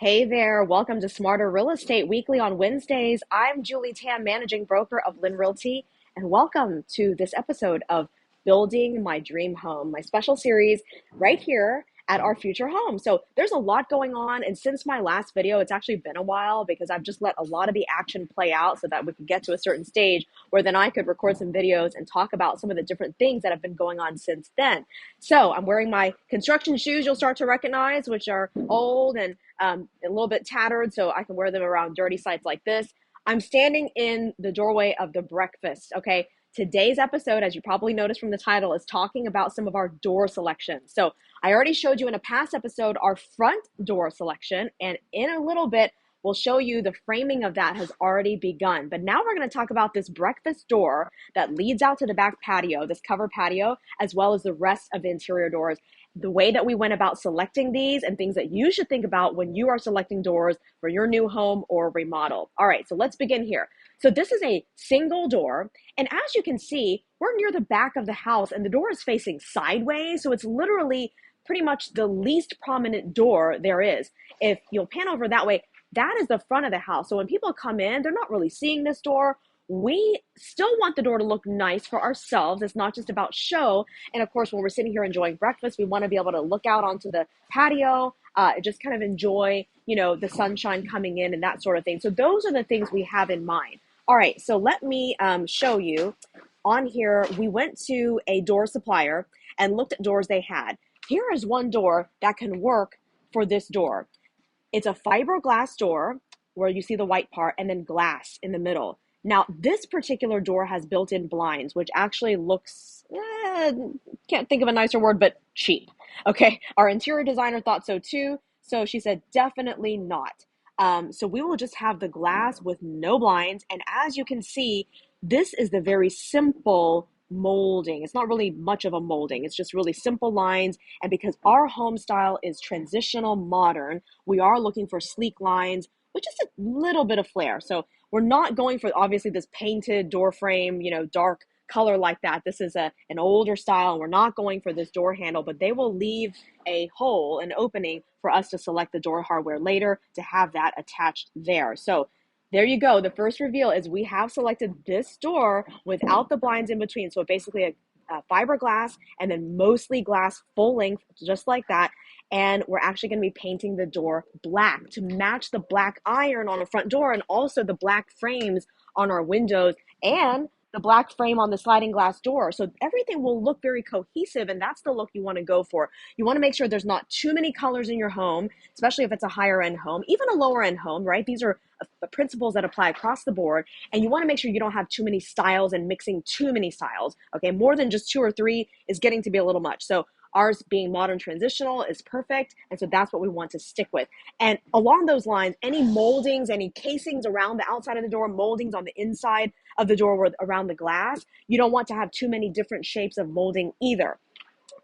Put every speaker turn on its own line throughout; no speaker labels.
Hey there, welcome to Smarter Real Estate Weekly on Wednesdays. I'm Julie Tam, managing broker of LYN Realty, and welcome to this episode of Building My Dream Home, my special series right here at our future home. So there's a lot going on, and since my last video, it's actually been a while because I've just let a lot of the action play out so that we could get to a certain stage where then I could record some videos and talk about some of the different things that have been going on since then. So I'm wearing my construction shoes you'll start to recognize, which are old and a little bit tattered, so I can wear them around dirty sites like this. I'm standing in the doorway of the breakfast, okay? Today's episode, as you probably noticed from the title, is talking about some of our door selections. So I already showed you in a past episode our front door selection, and in a little bit, we'll show you the framing of that has already begun. But now we're going to talk about this breakfast door that leads out to the back patio, this covered patio, as well as the rest of the interior doors, the way that we went about selecting these and things that you should think about when you are selecting doors for your new home or remodel. All right, so let's begin here. So this is a single door, and as you can see, we're near the back of the house and the door is facing sideways, so it's literally pretty much the least prominent door there is. If you'll pan over that way, that is the front of the house. So when people come in, they're not really seeing this door. We still want the door to look nice for ourselves. It's not just about show. And of course, when we're sitting here enjoying breakfast, we want to be able to look out onto the patio, just kind of enjoy, the sunshine coming in and that sort of thing. So those are the things we have in mind. All right, so let me show you. On here, we went to a door supplier and looked at doors they had. Here is one door that can work for this door. It's a fiberglass door where you see the white part and then glass in the middle. Now, this particular door has built-in blinds, which actually looks, can't think of a nicer word, but cheap. Okay, our interior designer thought so too, so she said definitely not. So we will just have the glass with no blinds, and as you can see, this is the very simple molding. It's not really much of a molding. It's just really simple lines, and because our home style is transitional modern, we are looking for sleek lines with just a little bit of flair. So we're not going for obviously this painted door frame, dark color like that. This is an older style, and we're not going for this door handle, but they will leave a hole, an opening for us to select the door hardware later to have that attached there. So there you go. The first reveal is we have selected this door without the blinds in between. So basically a fiberglass and then mostly glass full length, just like that. And we're actually going to be painting the door black to match the black iron on the front door and also the black frames on our windows and the black frame on the sliding glass door. So everything will look very cohesive, and that's the look you want to go for. You want to make sure there's not too many colors in your home, especially if it's a higher end home, even a lower end home, right? These are principles that apply across the board, and you want to make sure you don't have too many styles and mixing too many styles. Okay, more than just two or three is getting to be a little much. So ours being modern transitional is perfect, and so that's what we want to stick with. And along those lines, any moldings, any casings around the outside of the door, moldings on the inside of the door or around the glass, you don't want to have too many different shapes of molding either.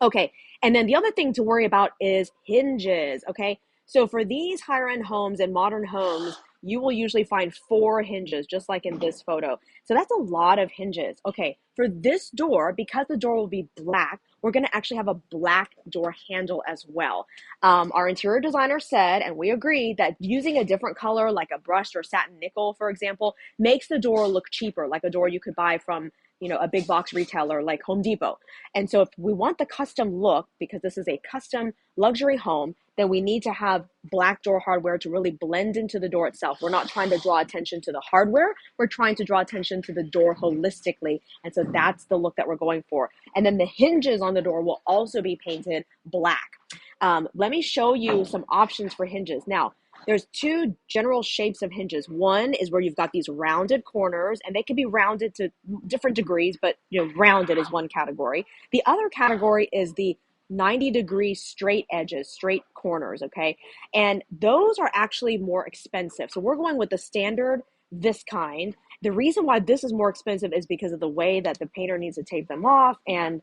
Okay, and then the other thing to worry about is hinges, okay? So for these higher end homes and modern homes, you will usually find 4 hinges, just like in this photo. So that's a lot of hinges. Okay, for this door, because the door will be black, we're gonna actually have a black door handle as well. Our interior designer said, and we agree, that using a different color, like a brushed or satin nickel, for example, makes the door look cheaper, like a door you could buy from a big box retailer like Home Depot. And so if we want the custom look, because this is a custom luxury home, then we need to have black door hardware to really blend into the door itself. We're not trying to draw attention to the hardware. We're trying to draw attention to the door holistically. And so that's the look that we're going for. And then the hinges on the door will also be painted black. Let me show you some options for hinges. Now, there's 2 general shapes of hinges. One is where you've got these rounded corners, and they can be rounded to different degrees, but rounded is one category. The other category is the 90-degree straight edges, straight corners, okay? And those are actually more expensive. So we're going with the standard, this kind. The reason why this is more expensive is because of the way that the painter needs to tape them off and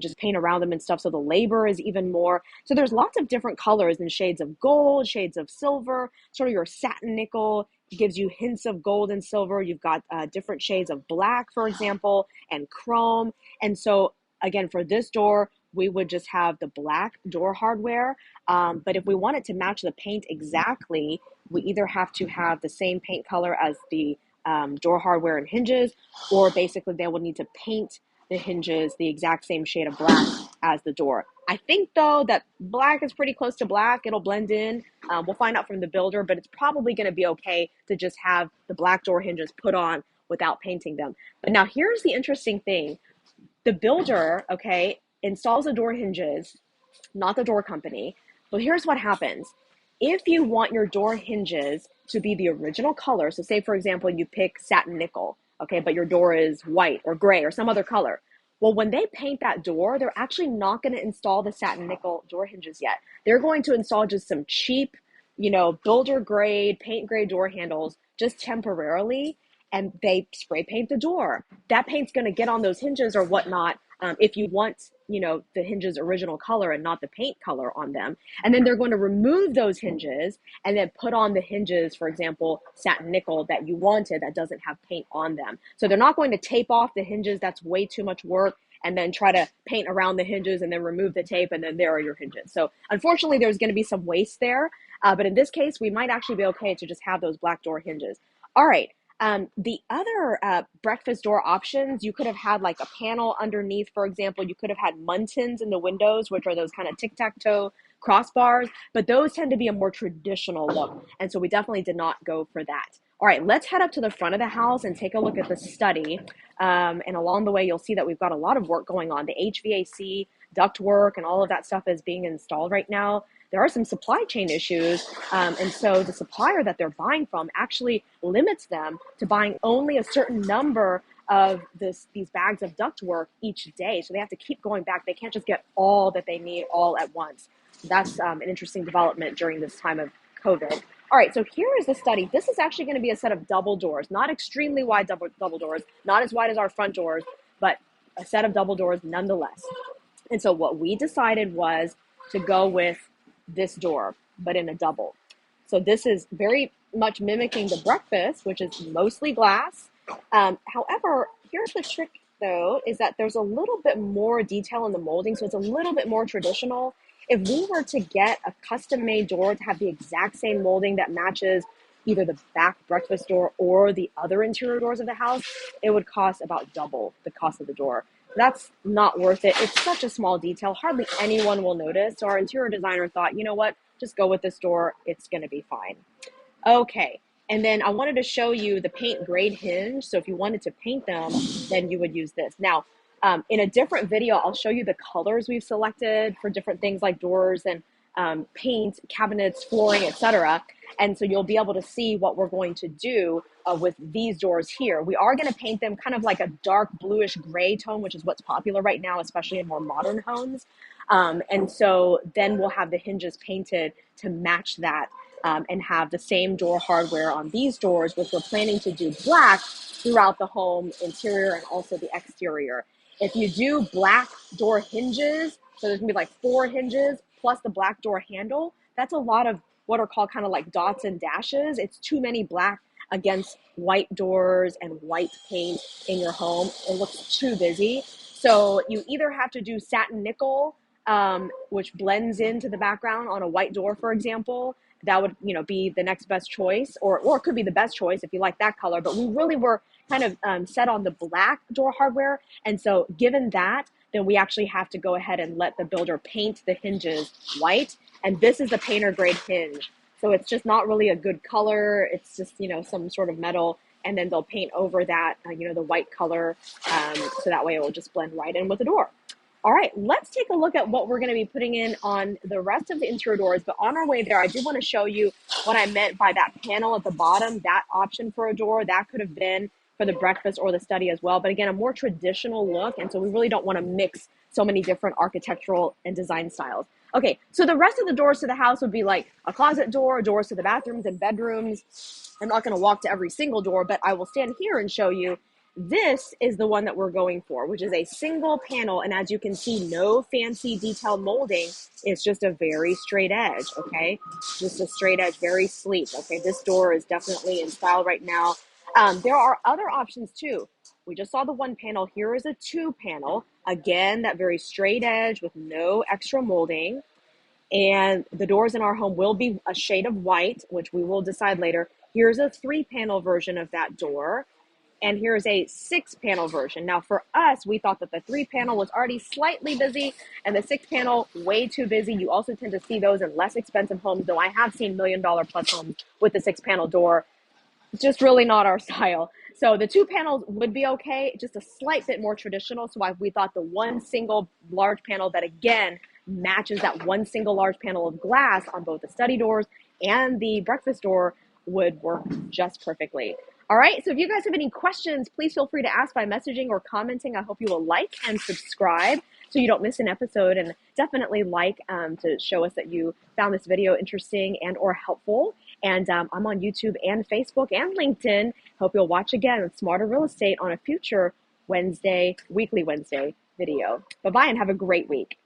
just paint around them and stuff. So the labor is even more. So there's lots of different colors and shades of gold, shades of silver, sort of your satin nickel. It gives you hints of gold and silver. You've got different shades of black, for example, and chrome. And so again, for this door, we would just have the black door hardware. But if we want it to match the paint exactly, we either have to have the same paint color as the door hardware and hinges, or basically they will need to paint the hinges the exact same shade of black as the door. I think though that black is pretty close to black. It'll blend in. We'll find out from the builder, but it's probably going to be okay to just have the black door hinges put on without painting them. But now here's the interesting thing. The builder, okay, installs the door hinges, not the door company. But here's what happens. If you want your door hinges to be the original color, so say for example, you pick satin nickel, okay, but your door is white or gray or some other color. Well, when they paint that door, they're actually not going to install the satin nickel door hinges yet. They're going to install just some cheap, builder grade, paint grade door handles just temporarily, and they spray paint the door. That paint's going to get on those hinges or whatnot if you want, the hinges original color and not the paint color on them. And then they're going to remove those hinges and then put on the hinges, for example, satin nickel that you wanted that doesn't have paint on them. So they're not going to tape off the hinges. That's way too much work. And then try to paint around the hinges and then remove the tape, and then there are your hinges. So unfortunately, there's going to be some waste there. But in this case, we might actually be okay to just have those black door hinges. All right. The other breakfast door options, you could have had like a panel underneath, for example. You could have had muntins in the windows, which are those kind of tic-tac-toe crossbars, but those tend to be a more traditional look. And so we definitely did not go for that. All right, let's head up to the front of the house and take a look at the study. And along the way, you'll see that we've got a lot of work going on. The HVAC, duct work, and all of that stuff is being installed right now. There are some supply chain issues. And so the supplier that they're buying from actually limits them to buying only a certain number of these bags of ductwork each day. So they have to keep going back. They can't just get all that they need all at once. That's an interesting development during this time of COVID. All right, so here is the study. This is actually going to be a set of double doors, not extremely wide double doors, not as wide as our front doors, but a set of double doors nonetheless. And so what we decided was to go with this door, but in a double. So this is very much mimicking the breakfast, which is mostly glass. However, here's the trick though, is that there's a little bit more detail in the molding, so it's a little bit more traditional. If we were to get a custom-made door to have the exact same molding that matches either the back breakfast door or the other interior doors of the house, it would cost about double the cost of the door. That's not worth it. It's such a small detail. Hardly anyone will notice. So our interior designer thought, you know what, just go with this door. It's going to be fine. Okay. And then I wanted to show you the paint grade hinge. So if you wanted to paint them, then you would use this. Now, in a different video, I'll show you the colors we've selected for different things like doors and paint, cabinets, flooring, etc. And so you'll be able to see what we're going to do with these doors here. We are going to paint them kind of like a dark bluish gray tone, which is what's popular right now, especially in more modern homes. And so then we'll have the hinges painted to match that and have the same door hardware on these doors, which we're planning to do black throughout the home, interior and also the exterior. If you do black door hinges, so there's gonna be like 4 hinges plus the black door handle, that's a lot of what are called kind of like dots and dashes. It's too many black against white doors and white paint in your home. It looks too busy. So you either have to do satin nickel, which blends into the background on a white door, for example. That would, be the next best choice, or it could be the best choice if you like that color. But we really were kind of set on the black door hardware. And so given that, then we actually have to go ahead and let the builder paint the hinges white. And this is the painter grade hinge. So it's just not really a good color. It's just, some sort of metal. And then they'll paint over that, the white color. So that way it will just blend right in with the door. All right, let's take a look at what we're going to be putting in on the rest of the interior doors. But on our way there, I do want to show you what I meant by that panel at the bottom, that option for a door. That could have been for the breakfast or the study as well. But again, a more traditional look. And so we really don't want to mix so many different architectural and design styles. Okay, so the rest of the doors to the house would be like a closet door, doors to the bathrooms and bedrooms. I'm not going to walk to every single door, but I will stand here and show you. This is the one that we're going for, which is a single panel. And as you can see, no fancy detailed molding. It's just a very straight edge, okay? Just a straight edge, very sleek, okay? This door is definitely in style right now. There are other options too. We just saw the one panel. Here is a two panel. Again, that very straight edge with no extra molding. And the doors in our home will be a shade of white, which we will decide later. Here's a three panel version of that door. And here's a six panel version. Now for us, we thought that the three panel was already slightly busy and the six panel way too busy. You also tend to see those in less expensive homes, though I have seen $1 million plus homes with the six panel door. It's just really not our style. So the two panels would be okay, just a slight bit more traditional. So we thought the one single large panel that again matches that one single large panel of glass on both the study doors and the breakfast door would work just perfectly. All right, so if you guys have any questions, please feel free to ask by messaging or commenting. I hope you will like and subscribe so you don't miss an episode, and definitely like to show us that you found this video interesting and or helpful. And I'm on YouTube and Facebook and LinkedIn. Hope you'll watch again with Smarter Real Estate on a future Wednesday, weekly Wednesday video. Bye-bye and have a great week.